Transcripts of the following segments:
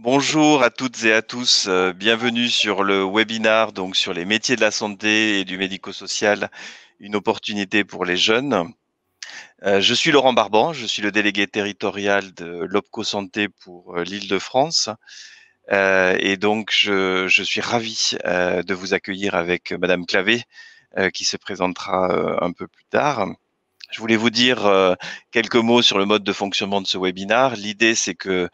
Bonjour à toutes et à tous, bienvenue sur le webinar donc sur les métiers de la santé et du médico-social, une opportunité pour les jeunes. Je suis Laurent Barban, je suis le délégué territorial de l'OPCO Santé pour l'Île-de-France. Et donc je suis ravi de vous accueillir avec Madame Clavé, qui se présentera un peu plus tard. Je voulais vous dire quelques mots sur le mode de fonctionnement de ce webinar. L'idée, c'est que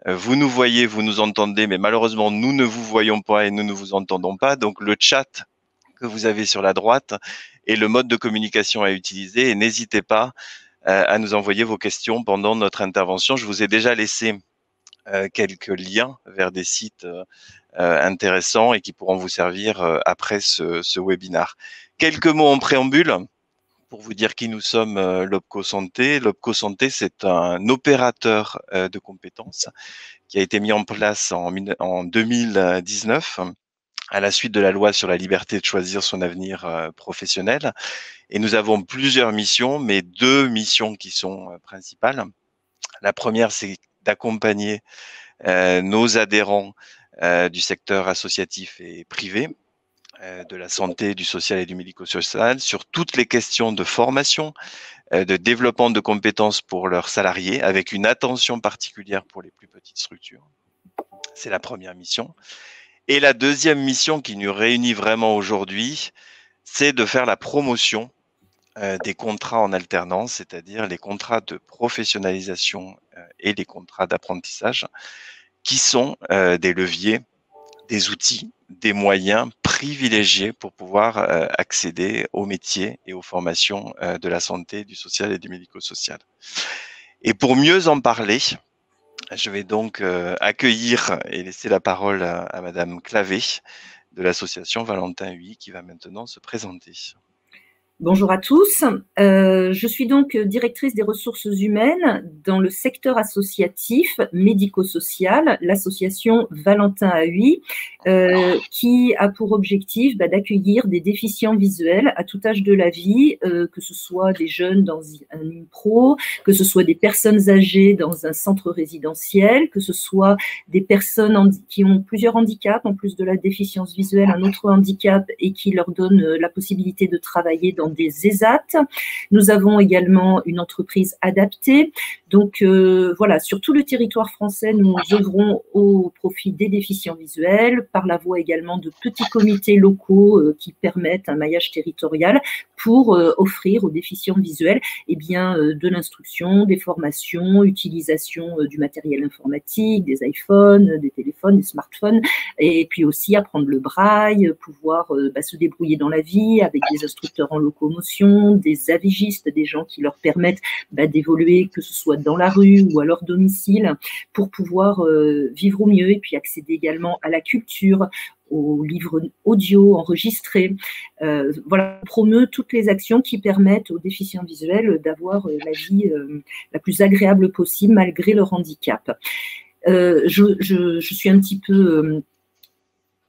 vous nous voyez, vous nous entendez, mais malheureusement, nous ne vous voyons pas et nous ne vous entendons pas. Donc, le chat que vous avez sur la droite est le mode de communication à utiliser. Et n'hésitez pas à nous envoyer vos questions pendant notre intervention. Je vous ai déjà laissé quelques liens vers des sites intéressants et qui pourront vous servir après ce webinar. Quelques mots en préambule pour vous dire qui nous sommes, l'OPCO Santé. L'OPCO Santé, c'est un opérateur de compétences qui a été mis en place en 2019 à la suite de la loi sur la liberté de choisir son avenir professionnel. Et nous avons plusieurs missions, mais deux missions qui sont principales. La première, c'est d'accompagner nos adhérents du secteur associatif et privé, de la santé, du social et du médico-social sur toutes les questions de formation, de développement de compétences pour leurs salariés, avec une attention particulière pour les plus petites structures. C'est la première mission. Et la deuxième mission qui nous réunit vraiment aujourd'hui, c'est de faire la promotion des contrats en alternance, c'est-à-dire les contrats de professionnalisation et les contrats d'apprentissage, qui sont des leviers, des outils, des moyens privilégiés pour pouvoir accéder aux métiers et aux formations de la santé, du social et du médico-social. Et pour mieux en parler, je vais donc accueillir et laisser la parole à Madame Clavé de l'association Valentin Huy qui va maintenant se présenter. Bonjour à tous. Je suis donc directrice des ressources humaines dans le secteur associatif médico-social, l'association Valentin Huy, qui a pour objectif d'accueillir des déficients visuels à tout âge de la vie, que ce soit des jeunes dans un IMPRO, que ce soit des personnes âgées dans un centre résidentiel, que ce soit des personnes qui ont plusieurs handicaps, en plus de la déficience visuelle, un autre handicap et qui leur donne la possibilité de travailler dans des ESAT. Nous avons également une entreprise adaptée. Donc voilà, sur tout le territoire français, nous œuvrons au profit des déficients visuels par la voie également de petits comités locaux qui permettent un maillage territorial pour offrir aux déficients visuels de l'instruction, des formations, utilisation du matériel informatique, des iPhones, des téléphones, des smartphones, et puis aussi apprendre le braille, pouvoir se débrouiller dans la vie avec des instructeurs en locomotion, des avigistes, des gens qui leur permettent d'évoluer, que ce soit dans la rue ou à leur domicile, pour pouvoir vivre au mieux et puis accéder également à la culture, aux livres audio enregistrés. Voilà, on promeut toutes les actions qui permettent aux déficients visuels d'avoir la vie la plus agréable possible malgré leur handicap. Je suis un petit peu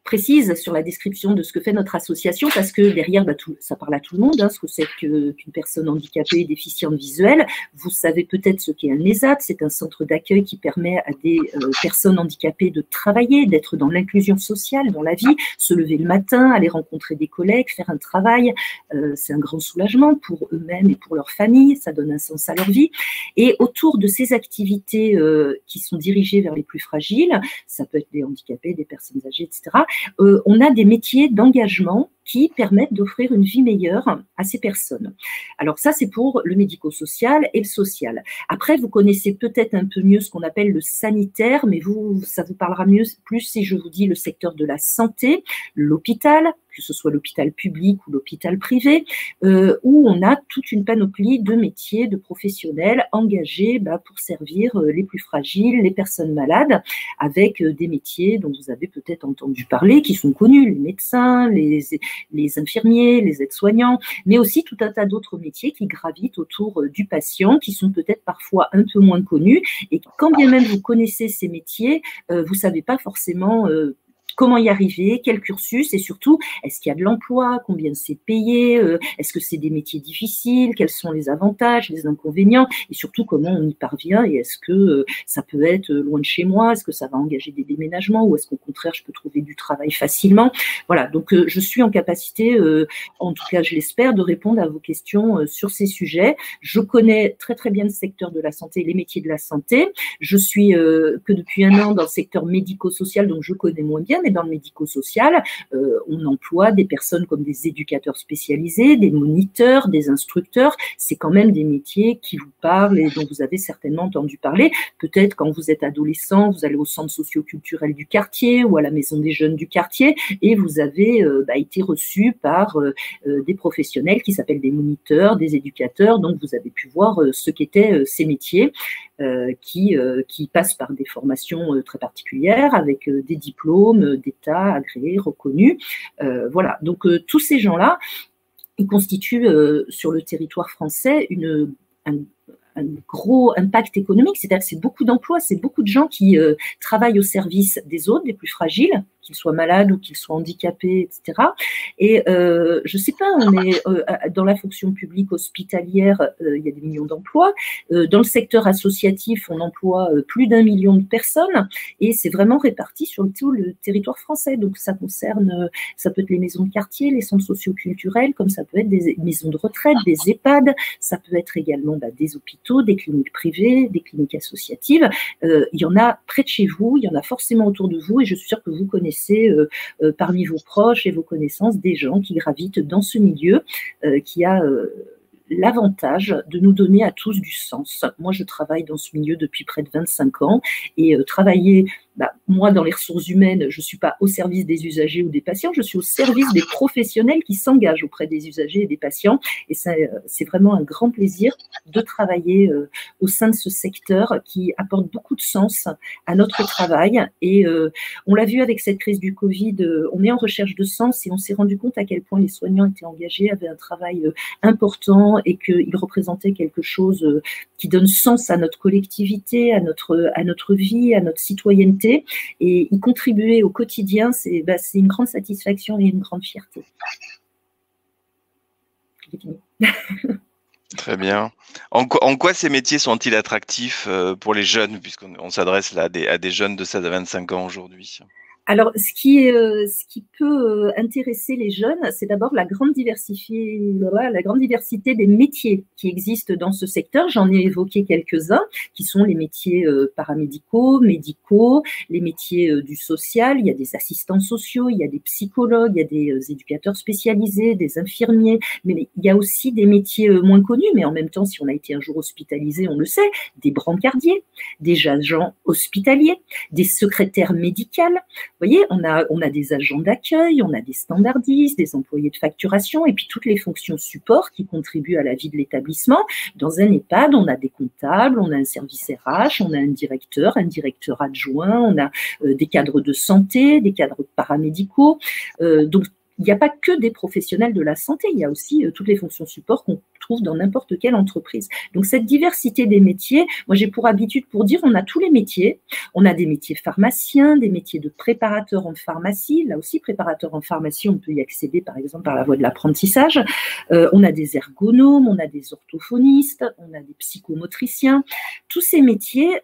précise sur la description de ce que fait notre association, parce que derrière, ça parle à tout le monde, ce que c'est qu'une personne handicapée, déficiente visuelle. Vous savez peut-être ce qu'est un ESAT, c'est un centre d'accueil qui permet à des personnes handicapées de travailler, d'être dans l'inclusion sociale, dans la vie, se lever le matin, aller rencontrer des collègues, faire un travail. C'est un grand soulagement pour eux-mêmes et pour leur famille, ça donne un sens à leur vie. Et autour de ces activités qui sont dirigées vers les plus fragiles, ça peut être des handicapés, des personnes âgées, etc., on a des métiers d'engagement qui permettent d'offrir une vie meilleure à ces personnes. Alors ça, c'est pour le médico-social et le social. Après, vous connaissez peut-être un peu mieux ce qu'on appelle le sanitaire, mais ça vous parlera plus si je vous dis le secteur de la santé, l'hôpital, que ce soit l'hôpital public ou l'hôpital privé, où on a toute une panoplie de métiers, de professionnels engagés pour servir les plus fragiles, les personnes malades, avec des métiers dont vous avez peut-être entendu parler, qui sont connus, les médecins, les infirmiers, les aides-soignants, mais aussi tout un tas d'autres métiers qui gravitent autour du patient, qui sont peut-être parfois un peu moins connus, et quand bien même vous connaissez ces métiers, vous ne savez pas forcément comment y arriver, quel cursus, et surtout, est-ce qu'il y a de l'emploi, combien c'est payé, est-ce que c'est des métiers difficiles, quels sont les avantages, les inconvénients, et surtout comment on y parvient, et est-ce que ça peut être loin de chez moi, est-ce que ça va engager des déménagements, ou est-ce qu'au contraire, je peux trouver du travail facilement. Voilà, donc je suis en capacité, en tout cas je l'espère, de répondre à vos questions sur ces sujets. Je connais très très bien le secteur de la santé, les métiers de la santé. Je suis que depuis un an dans le secteur médico-social, donc je connais moins bien, mais dans le médico-social, on emploie des personnes comme des éducateurs spécialisés, des moniteurs, des instructeurs. C'est quand même des métiers qui vous parlent et dont vous avez certainement entendu parler. Peut-être quand vous êtes adolescent, vous allez au centre socio-culturel du quartier ou à la maison des jeunes du quartier et vous avez été reçu par des professionnels qui s'appellent des moniteurs, des éducateurs. Donc, vous avez pu voir ce qu'étaient ces métiers qui passent par des formations très particulières avec des diplômes d'État agréés, reconnus. Voilà, donc tous ces gens-là, ils constituent sur le territoire français un gros impact économique, c'est-à-dire que c'est beaucoup d'emplois, c'est beaucoup de gens qui travaillent au service des autres, des plus fragiles, qu'ils soient malades ou qu'ils soient handicapés, etc. Et je ne sais pas, on est dans la fonction publique hospitalière, il y a des millions d'emplois. Dans le secteur associatif, on emploie plus d'1 million de personnes et c'est vraiment réparti sur tout le territoire français. Donc ça concerne, ça peut être les maisons de quartier, les centres socio-culturels, comme ça peut être des maisons de retraite, des EHPAD, ça peut être également des hôpitaux, des cliniques privées, des cliniques associatives. Il y en a près de chez vous, il y en a forcément autour de vous et je suis sûre que vous connaissez parmi vos proches et vos connaissances des gens qui gravitent dans ce milieu qui a l'avantage de nous donner à tous du sens. Moi, je travaille dans ce milieu depuis près de 25 ans et travailler, moi, dans les ressources humaines, je ne suis pas au service des usagers ou des patients, je suis au service des professionnels qui s'engagent auprès des usagers et des patients. Et c'est vraiment un grand plaisir de travailler au sein de ce secteur qui apporte beaucoup de sens à notre travail. Et on l'a vu avec cette crise du Covid, on est en recherche de sens et on s'est rendu compte à quel point les soignants étaient engagés, avaient un travail important et qu'ils représentaient quelque chose qui donne sens à notre collectivité, à notre vie, à notre citoyenneté. Et y contribuer au quotidien, c'est une grande satisfaction et une grande fierté. Très bien. En quoi ces métiers sont-ils attractifs pour les jeunes, puisqu'on s'adresse là à des jeunes de 16 à 25 ans aujourd'hui? Alors, ce qui peut intéresser les jeunes, c'est d'abord la grande diversité des métiers qui existent dans ce secteur. J'en ai évoqué quelques-uns, qui sont les métiers paramédicaux, médicaux, les métiers du social. Il y a des assistants sociaux, il y a des psychologues, il y a des éducateurs spécialisés, des infirmiers. Mais il y a aussi des métiers moins connus, mais en même temps, si on a été un jour hospitalisé, on le sait, des brancardiers, des agents hospitaliers, des secrétaires médicales. Vous voyez, on a des agents d'accueil, on a des standardistes, des employés de facturation et puis toutes les fonctions support qui contribuent à la vie de l'établissement. Dans un EHPAD, on a des comptables, on a un service RH, on a un directeur adjoint, on a des cadres de santé, des cadres paramédicaux. Donc, il n'y a pas que des professionnels de la santé, il y a aussi toutes les fonctions support qu'on trouve dans n'importe quelle entreprise. Donc, cette diversité des métiers, moi, j'ai pour habitude pour dire, on a tous les métiers. On a des métiers pharmaciens, des métiers de préparateurs en pharmacie. Là aussi, préparateurs en pharmacie, on peut y accéder, par exemple, par la voie de l'apprentissage. On a des ergonomes, on a des orthophonistes, on a des psychomotriciens. Tous ces métiers,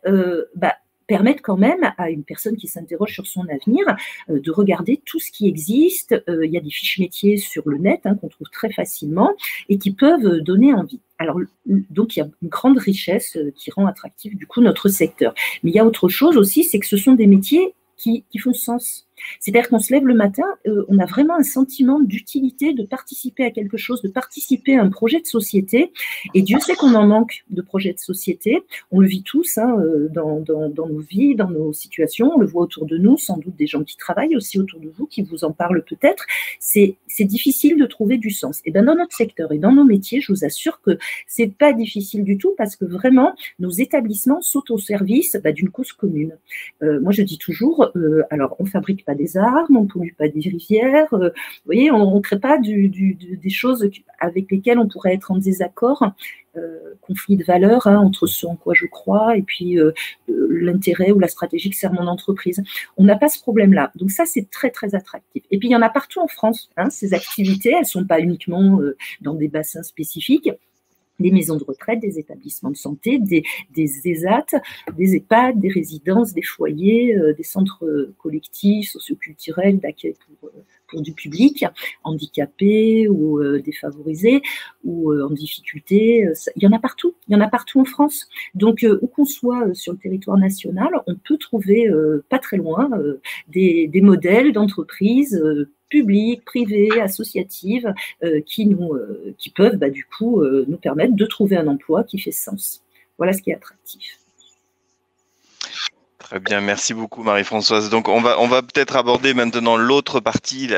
permettent quand même à une personne qui s'interroge sur son avenir de regarder tout ce qui existe. Il y a des fiches métiers sur le net qu'on trouve très facilement et qui peuvent donner envie. Alors, donc, il y a une grande richesse qui rend attractif, du coup, notre secteur. Mais il y a autre chose aussi, c'est que ce sont des métiers qui font sens. C'est-à-dire qu'on se lève le matin, on a vraiment un sentiment d'utilité, de participer à quelque chose, de participer à un projet de société. Et Dieu sait qu'on en manque de projets de société. On le vit tous dans nos vies, dans nos situations. On le voit autour de nous, sans doute des gens qui travaillent aussi autour de vous, qui vous en parlent peut-être. C'est difficile de trouver du sens. Et bien, dans notre secteur et dans nos métiers, je vous assure que c'est pas difficile du tout parce que vraiment, nos établissements sont au service d'une cause commune. Moi, je dis toujours, alors, on fabrique pas pas des armes, on ne pollue pas des rivières. Vous voyez, on ne crée pas des choses avec lesquelles on pourrait être en désaccord, conflit de valeurs entre ce en quoi je crois et puis l'intérêt ou la stratégie que sert mon entreprise. On n'a pas ce problème-là. Donc ça, c'est très, très attractif. Et puis, il y en a partout en France. Ces activités, elles ne sont pas uniquement dans des bassins spécifiques. Des maisons de retraite, des établissements de santé, des ESAT, des EHPAD, des résidences, des foyers, des centres collectifs, socioculturels d'accueil pour du public, handicapés ou défavorisés ou en difficulté. Il y en a partout. Il y en a partout en France. Donc, où qu'on soit sur le territoire national, on peut trouver pas très loin des modèles d'entreprises publiques, privées, associatives, qui peuvent du coup nous permettre de trouver un emploi qui fait sens. Voilà ce qui est attractif. Très bien, merci beaucoup Marie-Françoise. Donc on va peut-être aborder maintenant l'autre partie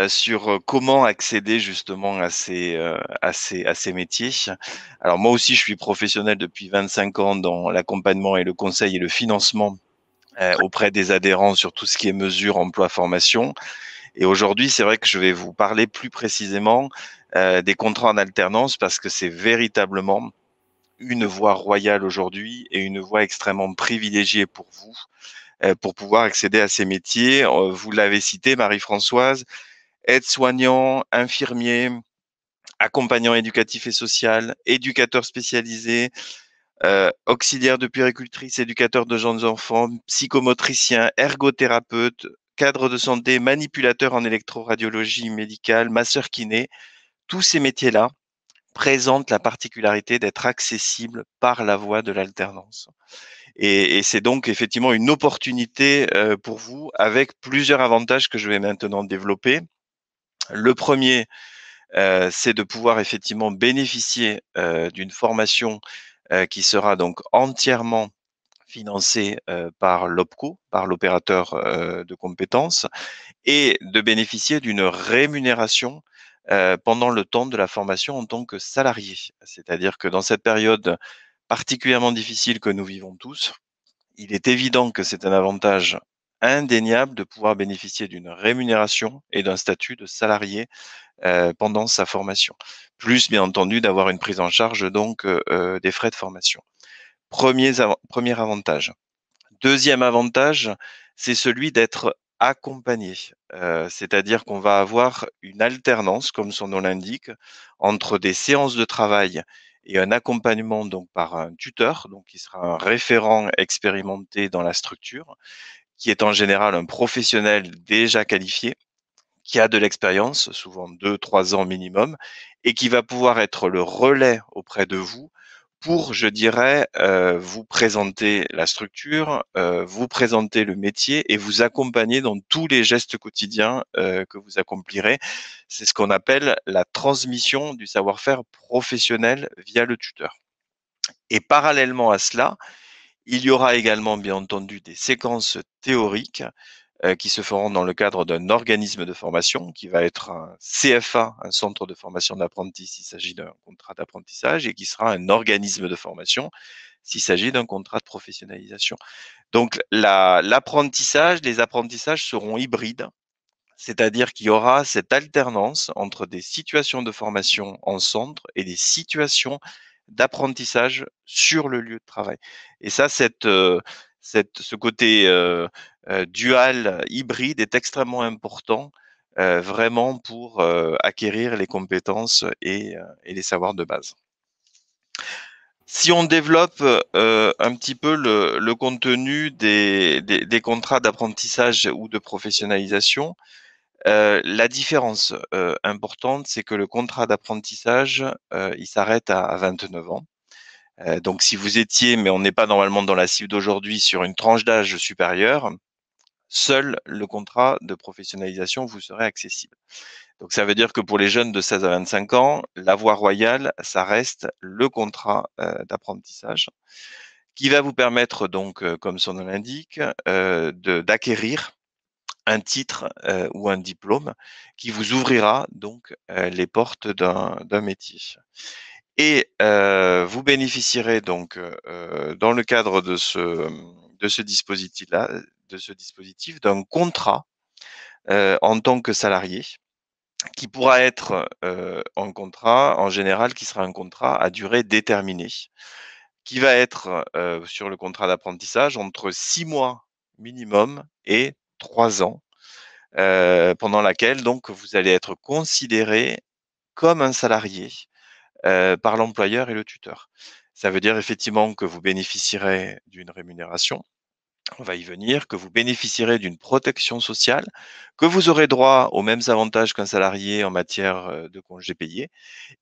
sur comment accéder justement à ces métiers. Alors moi aussi je suis professionnel depuis 25 ans dans l'accompagnement et le conseil et le financement auprès des adhérents sur tout ce qui est mesures, emploi, formation. Et aujourd'hui, c'est vrai que je vais vous parler plus précisément des contrats en alternance parce que c'est véritablement une voie royale aujourd'hui et une voie extrêmement privilégiée pour vous, pour pouvoir accéder à ces métiers. Vous l'avez cité, Marie-Françoise, aide-soignant, infirmier, accompagnant éducatif et social, éducateur spécialisé, auxiliaire de puéricultrice, éducateur de jeunes enfants, psychomotricien, ergothérapeute, cadre de santé, manipulateur en électroradiologie médicale, masseur kiné. Tous ces métiers-là présentent la particularité d'être accessibles par la voie de l'alternance. Et c'est donc effectivement une opportunité pour vous avec plusieurs avantages que je vais maintenant développer. Le premier, c'est de pouvoir effectivement bénéficier d'une formation qui sera donc entièrement financée par l'OPCO, par l'opérateur de compétences, et de bénéficier d'une rémunération pendant le temps de la formation en tant que salarié. C'est-à-dire que dans cette période particulièrement difficile que nous vivons tous, il est évident que c'est un avantage indéniable de pouvoir bénéficier d'une rémunération et d'un statut de salarié pendant sa formation. Plus, bien entendu, d'avoir une prise en charge donc des frais de formation. Premier avantage. Deuxième avantage, c'est celui d'être accompagné. C'est-à-dire qu'on va avoir une alternance, comme son nom l'indique, entre des séances de travail et un accompagnement donc par un tuteur, donc qui sera un référent expérimenté dans la structure, qui est en général un professionnel déjà qualifié, qui a de l'expérience, souvent 2-3 ans minimum, et qui va pouvoir être le relais auprès de vous pour, je dirais, vous présenter la structure, vous présenter le métier et vous accompagner dans tous les gestes quotidiens que vous accomplirez. C'est ce qu'on appelle la transmission du savoir-faire professionnel via le tuteur. Et parallèlement à cela, il y aura également, bien entendu, des séquences théoriques qui se feront dans le cadre d'un organisme de formation qui va être un CFA, un centre de formation d'apprentis s'il s'agit d'un contrat d'apprentissage, et qui sera un organisme de formation s'il s'agit d'un contrat de professionnalisation. Donc l'apprentissage, les apprentissages seront hybrides, c'est-à-dire qu'il y aura cette alternance entre des situations de formation en centre et des situations d'apprentissage sur le lieu de travail. Et ça, ce côté dual, hybride est extrêmement important vraiment pour acquérir les compétences et les savoirs de base. Si on développe un petit peu le contenu des contrats d'apprentissage ou de professionnalisation, la différence importante, c'est que le contrat d'apprentissage, il s'arrête à 29 ans. Donc si vous étiez, mais on n'est pas normalement dans la cible d'aujourd'hui, sur une tranche d'âge supérieure, seul le contrat de professionnalisation vous serait accessible. Donc ça veut dire que pour les jeunes de 16 à 25 ans, la voie royale, ça reste le contrat d'apprentissage qui va vous permettre donc, comme son nom l'indique, d'acquérir un titre ou un diplôme qui vous ouvrira donc les portes d'un métier. Et vous bénéficierez donc dans le cadre de ce dispositif-là de ce dispositif d'un contrat en tant que salarié, qui pourra être un contrat, en général, qui sera un contrat à durée déterminée, qui va être sur le contrat d'apprentissage entre 6 mois minimum et 3 ans, pendant laquelle donc vous allez être considéré comme un salarié par l'employeur et le tuteur. Ça veut dire effectivement que vous bénéficierez d'une rémunération, on va y venir, que vous bénéficierez d'une protection sociale, que vous aurez droit aux mêmes avantages qu'un salarié en matière de congés payés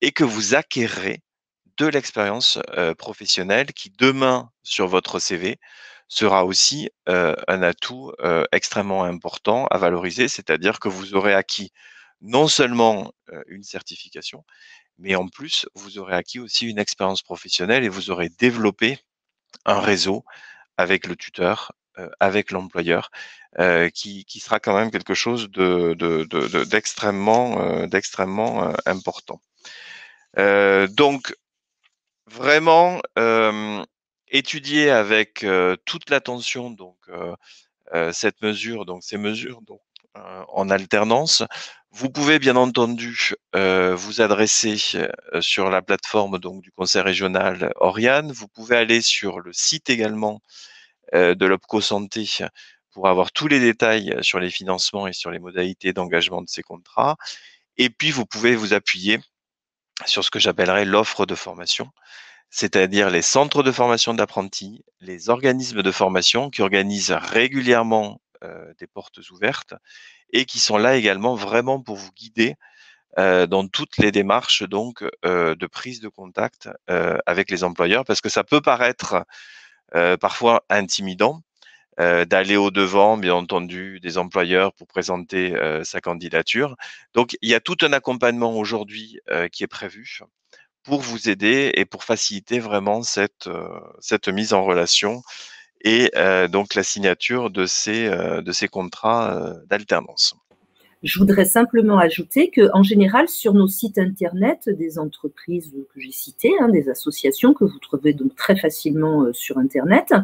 et que vous acquérerez de l'expérience professionnelle qui demain sur votre CV sera aussi un atout extrêmement important à valoriser, c'est-à-dire que vous aurez acquis non seulement une certification, mais en plus, vous aurez acquis aussi une expérience professionnelle et vous aurez développé un réseau avec le tuteur, avec l'employeur, qui sera quand même quelque chose d'extrêmement important. Donc vraiment, étudier avec toute l'attention donc cette mesure, donc ces mesures donc en alternance. Vous pouvez bien entendu vous adresser sur la plateforme donc du conseil régional Oriane. Vous pouvez aller sur le site également de l'Opco Santé pour avoir tous les détails sur les financements et sur les modalités d'engagement de ces contrats. Et puis vous pouvez vous appuyer sur ce que j'appellerais l'offre de formation, c'est-à-dire les centres de formation d'apprentis, les organismes de formation qui organisent régulièrement des portes ouvertes et qui sont là également vraiment pour vous guider dans toutes les démarches donc de prise de contact avec les employeurs, parce que ça peut paraître parfois intimidant d'aller au devant, bien entendu, des employeurs pour présenter sa candidature. Donc il y a tout un accompagnement aujourd'hui qui est prévu pour vous aider et pour faciliter vraiment cette mise en relation et donc la signature de ces contrats d'alternance. Je voudrais simplement ajouter qu'en général, sur nos sites internet des entreprises que j'ai citées, des associations que vous trouvez donc très facilement sur internet,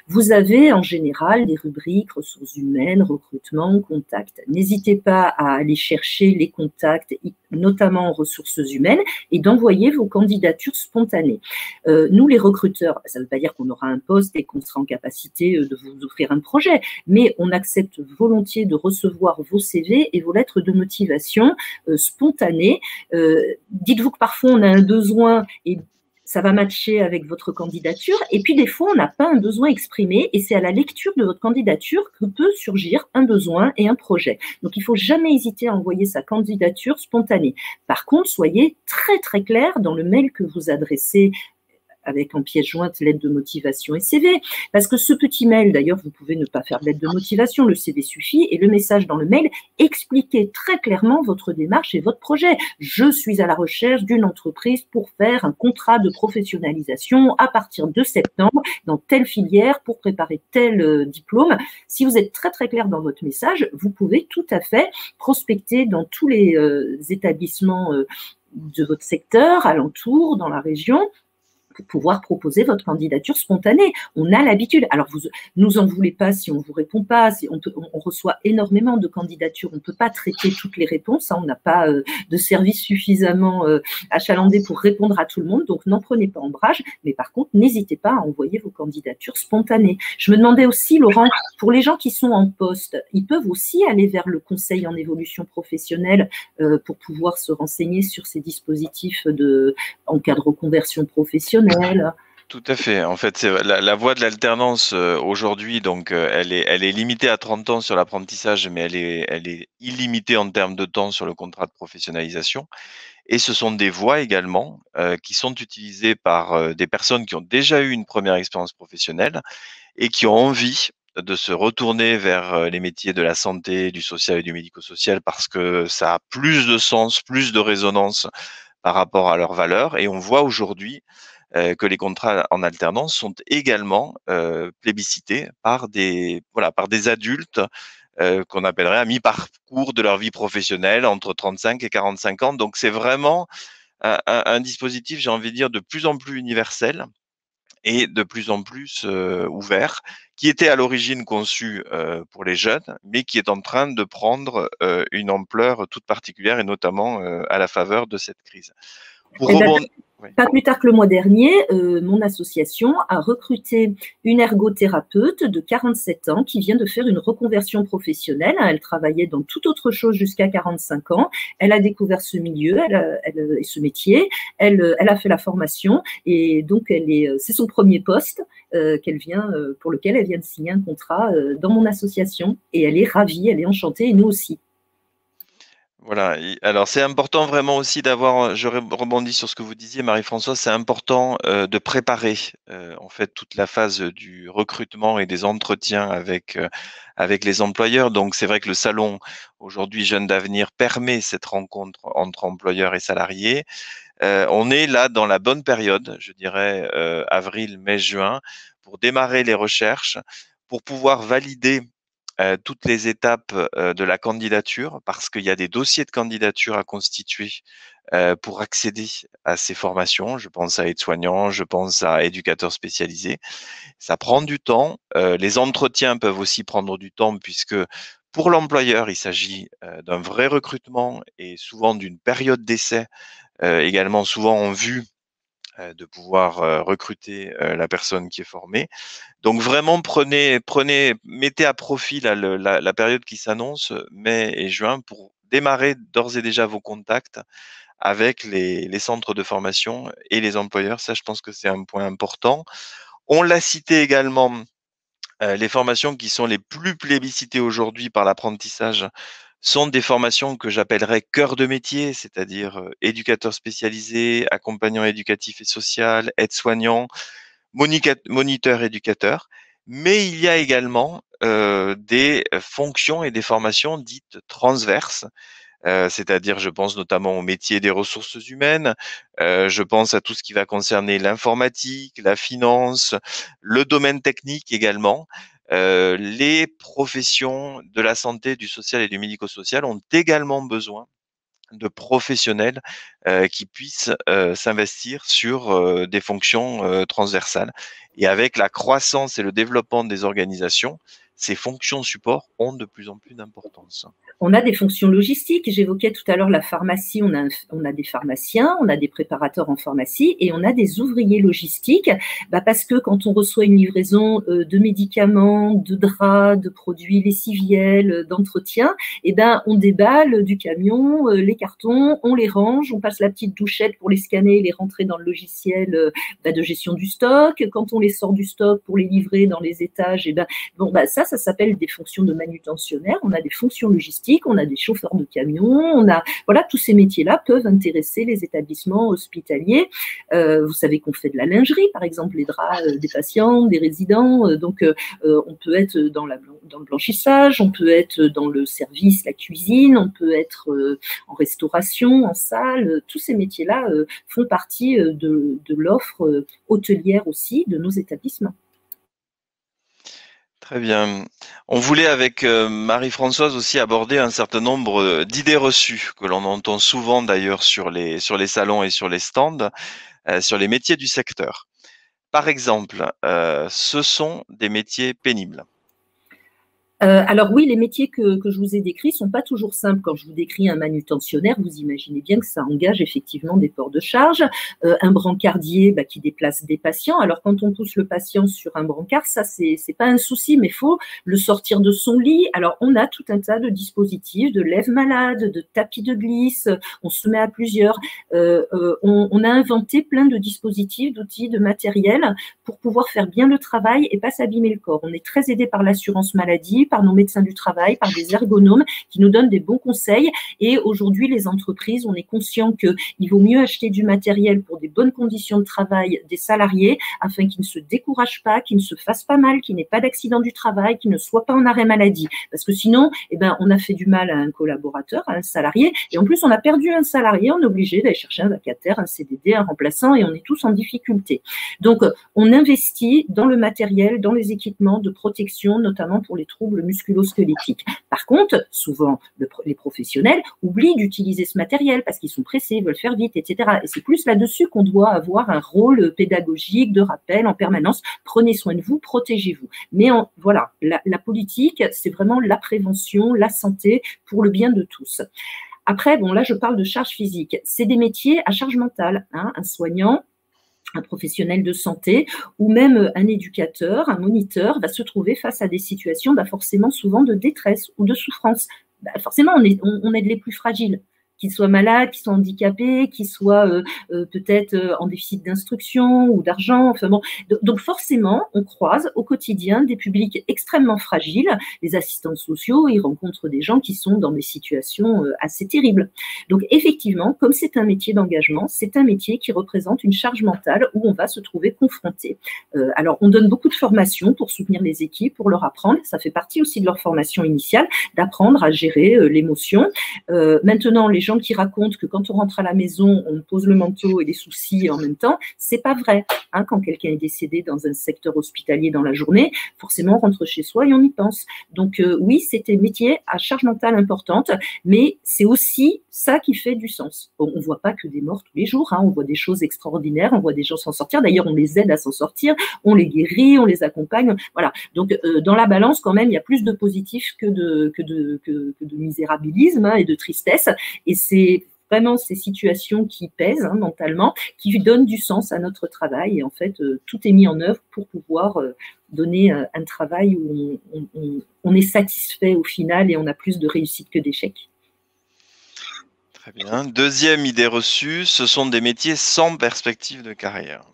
vous avez en général des rubriques ressources humaines, recrutement, contact. N'hésitez pas à aller chercher les contacts, notamment en ressources humaines, et d'envoyer vos candidatures spontanées. Nous, les recruteurs, ça ne veut pas dire qu'on aura un poste et qu'on sera en capacité de vous offrir un projet, mais on accepte volontiers de recevoir vos CV et vos lettres de motivation spontanées. Dites-vous que parfois on a un besoin et ça va matcher avec votre candidature. Et puis, des fois, on n'a pas un besoin exprimé et c'est à la lecture de votre candidature que peut surgir un besoin et un projet. Donc, il ne faut jamais hésiter à envoyer sa candidature spontanée. Par contre, soyez très, très clair dans le mail que vous adressez avec en pièce jointe lettre de motivation et CV. Parce que ce petit mail, d'ailleurs, vous pouvez ne pas faire de lettre de motivation, le CV suffit, et le message dans le mail, expliquez très clairement votre démarche et votre projet. Je suis à la recherche d'une entreprise pour faire un contrat de professionnalisation à partir de septembre dans telle filière pour préparer tel diplôme. Si vous êtes très très clair dans votre message, vous pouvez tout à fait prospecter dans tous les établissements de votre secteur, alentour, dans la région, pour pouvoir proposer votre candidature spontanée. On a l'habitude. Alors, vous nous en voulez pas si on vous répond pas. On reçoit énormément de candidatures. On ne peut pas traiter toutes les réponses. On n'a pas de service suffisamment achalandé pour répondre à tout le monde. Donc, n'en prenez pas ombrage. Mais par contre, n'hésitez pas à envoyer vos candidatures spontanées. Je me demandais aussi, Laurent, pour les gens qui sont en poste, ils peuvent aussi aller vers le conseil en évolution professionnelle pour pouvoir se renseigner sur ces dispositifs en cas de reconversion professionnelle. Tout à fait. En fait, c'est la voie de l'alternance aujourd'hui, donc elle est limitée à 30 ans sur l'apprentissage, mais elle est illimitée en termes de temps sur le contrat de professionnalisation. Et ce sont des voies également qui sont utilisées par des personnes qui ont déjà eu une première expérience professionnelle et qui ont envie de se retourner vers les métiers de la santé, du social et du médico-social parce que ça a plus de sens, plus de résonance par rapport à leurs valeurs. Et on voit aujourd'hui que les contrats en alternance sont également plébiscités par par des adultes qu'on appellerait à mi-parcours de leur vie professionnelle, entre 35 et 45 ans. Donc c'est vraiment un dispositif, j'ai envie de dire, de plus en plus universel et de plus en plus ouvert, qui était à l'origine conçu pour les jeunes, mais qui est en train de prendre une ampleur toute particulière, et notamment à la faveur de cette crise. Pour rebondir. Pas plus tard que le mois dernier, mon association a recruté une ergothérapeute de 47 ans qui vient de faire une reconversion professionnelle. Elle travaillait dans toute autre chose jusqu'à 45 ans. Elle a découvert ce milieu et ce métier. Elle a fait la formation et donc c'est son premier poste pour lequel elle vient de signer un contrat dans mon association. Et elle est ravie, elle est enchantée et nous aussi. Voilà, alors c'est important vraiment aussi d'avoir, je rebondis sur ce que vous disiez Marie-Françoise, c'est important de préparer en fait toute la phase du recrutement et des entretiens avec les employeurs. Donc c'est vrai que le salon aujourd'hui Jeunes d'Avenir permet cette rencontre entre employeurs et salariés. On est là dans la bonne période, je dirais avril, mai, juin, pour démarrer les recherches, pour pouvoir valider toutes les étapes de la candidature, parce qu'il y a des dossiers de candidature à constituer pour accéder à ces formations. Je pense à aide-soignant, je pense à éducateur spécialisé. Ça prend du temps. Les entretiens peuvent aussi prendre du temps, puisque pour l'employeur, il s'agit d'un vrai recrutement et souvent d'une période d'essai également souvent en vue de pouvoir recruter la personne qui est formée. Donc vraiment mettez à profit la période qui s'annonce, mai et juin, pour démarrer d'ores et déjà vos contacts avec les centres de formation et les employeurs. Ça, je pense que c'est un point important. On l'a cité également, les formations qui sont les plus plébiscitées aujourd'hui par l'apprentissage sont des formations que j'appellerais cœur de métier, c'est-à-dire éducateur spécialisé, accompagnant éducatif et social, aide-soignant, moniteur éducateur. Mais il y a également des fonctions et des formations dites transverses, c'est-à-dire je pense notamment au métier des ressources humaines, je pense à tout ce qui va concerner l'informatique, la finance, le domaine technique également. Les professions de la santé, du social et du médico-social ont également besoin de professionnels qui puissent s'investir sur des fonctions transversales. Et avec la croissance et le développement des organisations, ces fonctions support ont de plus en plus d'importance. On a des fonctions logistiques. J'évoquais tout à l'heure la pharmacie. On a des pharmaciens, on a des préparateurs en pharmacie et on a des ouvriers logistiques. Parce que quand on reçoit une livraison de médicaments, de draps, de produits lessiviels, d'entretien, on déballe du camion les cartons, on les range, on passe la petite douchette pour les scanner et les rentrer dans le logiciel de gestion du stock. Quand on les sort du stock pour les livrer dans les étages, ça s'appelle des fonctions de manutentionnaire. On a des fonctions logistiques. On a des chauffeurs de camions, tous ces métiers-là peuvent intéresser les établissements hospitaliers. Vous savez qu'on fait de la lingerie, par exemple, les draps des patients, des résidents. On peut être dans le blanchissage, on peut être dans le service, la cuisine, on peut être en restauration, en salle. Tous ces métiers-là font partie de l'offre hôtelière aussi de nos établissements. Très bien. On voulait avec Marie-Françoise aussi aborder un certain nombre d'idées reçues que l'on entend souvent d'ailleurs sur les salons et sur les stands, sur les métiers du secteur. Par exemple, ce sont des métiers pénibles. Alors oui, les métiers que je vous ai décrits sont pas toujours simples. Quand je vous décris un manutentionnaire, vous imaginez bien que ça engage effectivement des ports de charge. Un brancardier qui déplace des patients. Alors quand on pousse le patient sur un brancard, ça c'est pas un souci, mais faut le sortir de son lit. Alors on a tout un tas de dispositifs, de lève-malade, de tapis de glisse. On se met à plusieurs. On a inventé plein de dispositifs, d'outils, de matériel pour pouvoir faire bien le travail et pas s'abîmer le corps. On est très aidé par l'assurance maladie, par nos médecins du travail, par des ergonomes qui nous donnent des bons conseils. Et aujourd'hui, les entreprises, on est conscient qu'il vaut mieux acheter du matériel pour des bonnes conditions de travail des salariés afin qu'ils ne se découragent pas, qu'ils ne se fassent pas mal, qu'il n'ait pas d'accident du travail, qu'ils ne soient pas en arrêt maladie. Parce que sinon, on a fait du mal à un collaborateur, à un salarié. Et en plus, on a perdu un salarié, on est obligé d'aller chercher un vacataire, un CDD, un remplaçant et on est tous en difficulté. Donc, on investit dans le matériel, dans les équipements de protection, notamment pour les troubles l'ensemble musculo-squelettique. Par contre, souvent, les professionnels oublient d'utiliser ce matériel parce qu'ils sont pressés, veulent faire vite, etc. Et c'est plus là-dessus qu'on doit avoir un rôle pédagogique, de rappel en permanence. Prenez soin de vous, protégez-vous. Mais voilà, la politique, c'est vraiment la prévention, la santé pour le bien de tous. Après, bon, là, je parle de charge physique. C'est des métiers à charge mentale, hein, un soignant, un professionnel de santé ou même un éducateur, un moniteur va se trouver face à des situations forcément souvent de détresse ou de souffrance. Forcément, on aide les plus fragiles, qu'ils soient malades, qu'ils soient handicapés, qu'ils soient peut-être en déficit d'instruction ou d'argent. Enfin bon, donc forcément, on croise au quotidien des publics extrêmement fragiles. Les assistants sociaux, ils rencontrent des gens qui sont dans des situations assez terribles. Donc effectivement, comme c'est un métier d'engagement, c'est un métier qui représente une charge mentale où on va se trouver confronté. Alors, on donne beaucoup de formations pour soutenir les équipes, pour leur apprendre. Ça fait partie aussi de leur formation initiale, d'apprendre à gérer l'émotion. Maintenant, les gens qui racontent que quand on rentre à la maison, on pose le manteau et les soucis en même temps, c'est pas vrai. Hein, quand quelqu'un est décédé dans un secteur hospitalier dans la journée, forcément, on rentre chez soi et on y pense. Donc oui, c'est un métier à charge mentale importante, mais c'est aussi ça qui fait du sens. On ne voit pas que des morts tous les jours, hein, on voit des choses extraordinaires, on voit des gens s'en sortir. D'ailleurs, on les aide à s'en sortir, on les guérit, on les accompagne. Voilà. Donc dans la balance, quand même, il y a plus de positif que de misérabilisme, hein, et de tristesse. Et c'est vraiment ces situations qui pèsent, hein, mentalement, qui donnent du sens à notre travail. Et en fait, tout est mis en œuvre pour pouvoir donner un travail où on est satisfait au final et on a plus de réussite que d'échecs. Très bien. Deuxième idée reçue, ce sont des métiers sans perspective de carrière.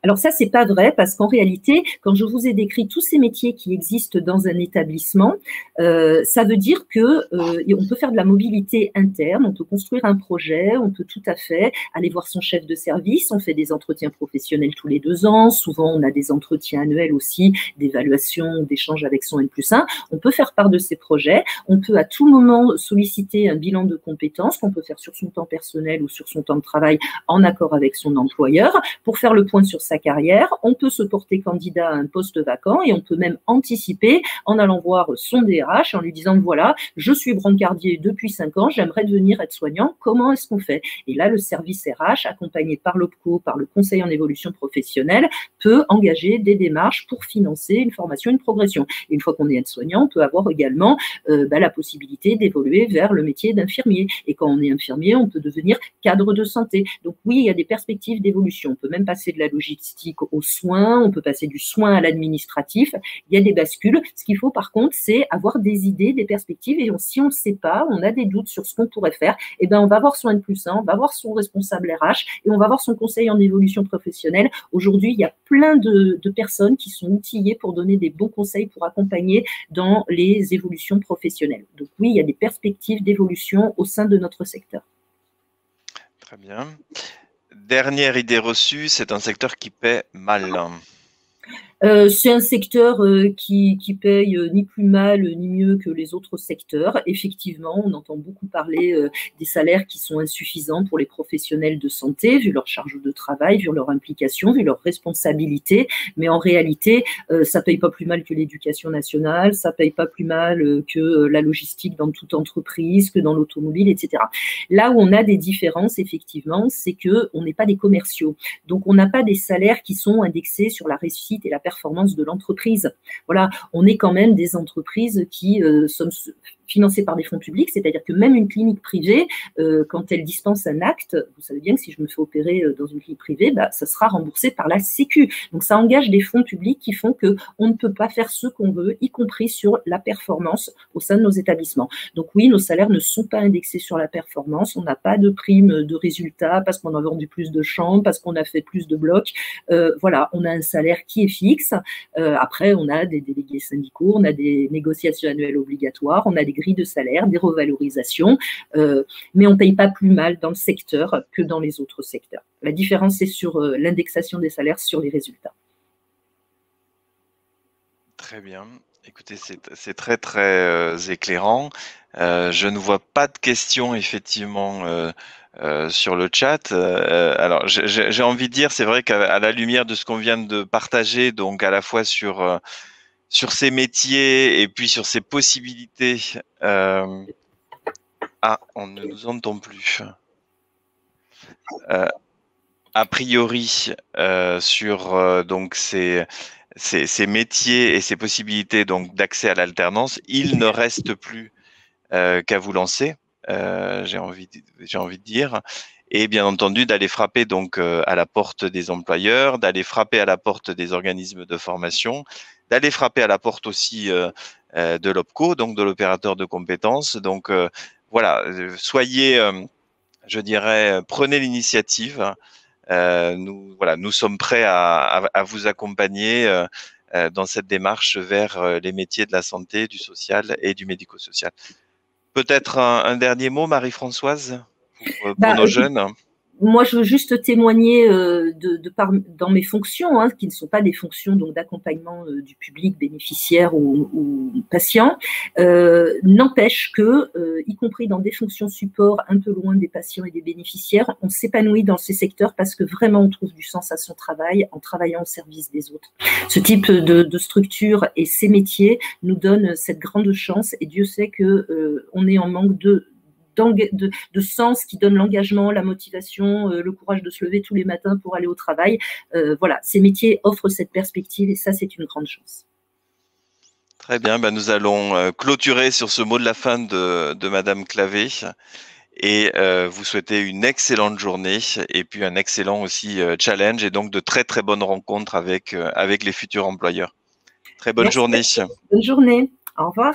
Alors ça, c'est pas vrai parce qu'en réalité, quand je vous ai décrit tous ces métiers qui existent dans un établissement, ça veut dire que on peut faire de la mobilité interne, on peut construire un projet, on peut tout à fait aller voir son chef de service, on fait des entretiens professionnels tous les 2 ans, souvent on a des entretiens annuels aussi, d'évaluation, d'échange avec son N+1, on peut faire part de ces projets, on peut à tout moment solliciter un bilan de compétences qu'on peut faire sur son temps personnel ou sur son temps de travail en accord avec son employeur pour faire le point sur sa carrière, on peut se porter candidat à un poste vacant et on peut même anticiper en allant voir son DRH en lui disant voilà, je suis brancardier depuis 5 ans, j'aimerais devenir aide-soignant, comment est-ce qu'on fait? Et là, le service RH, accompagné par l'OPCO, par le Conseil en évolution professionnelle, peut engager des démarches pour financer une formation, une progression. Et une fois qu'on est aide-soignant, on peut avoir également la possibilité d'évoluer vers le métier d'infirmier. Et quand on est infirmier, on peut devenir cadre de santé. Donc oui, il y a des perspectives d'évolution. On peut même passer de la logistique aux soins, on peut passer du soin à l'administratif. Il y a des bascules. Ce qu'il faut par contre, c'est avoir des idées, des perspectives. Et si on ne sait pas, on a des doutes sur ce qu'on pourrait faire, eh ben on va voir son N+1, on va voir son responsable RH et on va voir son conseil en évolution professionnelle. Aujourd'hui, il y a plein de personnes qui sont outillées pour donner des bons conseils, pour accompagner dans les évolutions professionnelles. Donc oui, il y a des perspectives d'évolution au sein de notre secteur. Très bien. Dernière idée reçue, c'est un secteur qui paie mal. C'est un secteur qui paye ni plus mal ni mieux que les autres secteurs. Effectivement, on entend beaucoup parler des salaires qui sont insuffisants pour les professionnels de santé, vu leur charge de travail, vu leur implication, vu leur responsabilité. Mais en réalité, ça paye pas plus mal que l'éducation nationale, ça paye pas plus mal que la logistique dans toute entreprise, que dans l'automobile, etc. Là où on a des différences, effectivement, c'est que on n'est pas des commerciaux. Donc, on n'a pas des salaires qui sont indexés sur la réussite et la performance de l'entreprise. Voilà, on est quand même des entreprises qui sont financées par des fonds publics, c'est-à-dire que même une clinique privée, quand elle dispense un acte, vous savez bien que si je me fais opérer dans une clinique privée, ça sera remboursé par la Sécu. Donc ça engage des fonds publics qui font qu'on ne peut pas faire ce qu'on veut, y compris sur la performance au sein de nos établissements. Donc oui, nos salaires ne sont pas indexés sur la performance, on n'a pas de prime de résultat parce qu'on a vendu plus de chambres, parce qu'on a fait plus de blocs. Voilà, on a un salaire qui est fixe. Après, on a des délégués syndicaux, on a des négociations annuelles obligatoires, on a des grilles de salaire, des revalorisations, mais on ne paye pas plus mal dans le secteur que dans les autres secteurs. La différence, c'est sur l'indexation des salaires sur les résultats. Très bien. Écoutez, c'est très, très éclairant. Je ne vois pas de questions, effectivement, sur le chat. Alors, j'ai envie de dire, c'est vrai qu'à la lumière de ce qu'on vient de partager, donc à la fois sur sur ces métiers et puis sur ces possibilités. Ah, on ne nous entend plus. A priori, sur donc ces métiers et ces possibilités donc d'accès à l'alternance, il ne reste plus qu'à vous lancer. J'ai envie de dire. Et bien entendu d'aller frapper donc à la porte des employeurs, d'aller frapper à la porte des organismes de formation, d'aller frapper à la porte aussi de l'OPCO, donc de l'opérateur de compétences. Donc voilà, soyez, je dirais, prenez l'initiative. Nous sommes prêts à vous accompagner dans cette démarche vers les métiers de la santé, du social et du médico-social. Peut-être un dernier mot, Marie-Françoise, pour nos jeunes. Moi, je veux juste témoigner dans mes fonctions, hein, qui ne sont pas des fonctions donc d'accompagnement du public bénéficiaire ou patient. N'empêche que, y compris dans des fonctions support un peu loin des patients et des bénéficiaires, on s'épanouit dans ces secteurs parce que vraiment on trouve du sens à son travail en travaillant au service des autres. Ce type de structure et ces métiers nous donnent cette grande chance et Dieu sait que on est en manque de sens qui donne l'engagement, la motivation, le courage de se lever tous les matins pour aller au travail. Voilà, ces métiers offrent cette perspective et ça, c'est une grande chance. Très bien, ben nous allons clôturer sur ce mot de la fin de Madame Clavé et vous souhaiter une excellente journée et puis un excellent aussi challenge et donc de très très bonnes rencontres avec les futurs employeurs. Très bonne journée. Bonne journée. Au revoir.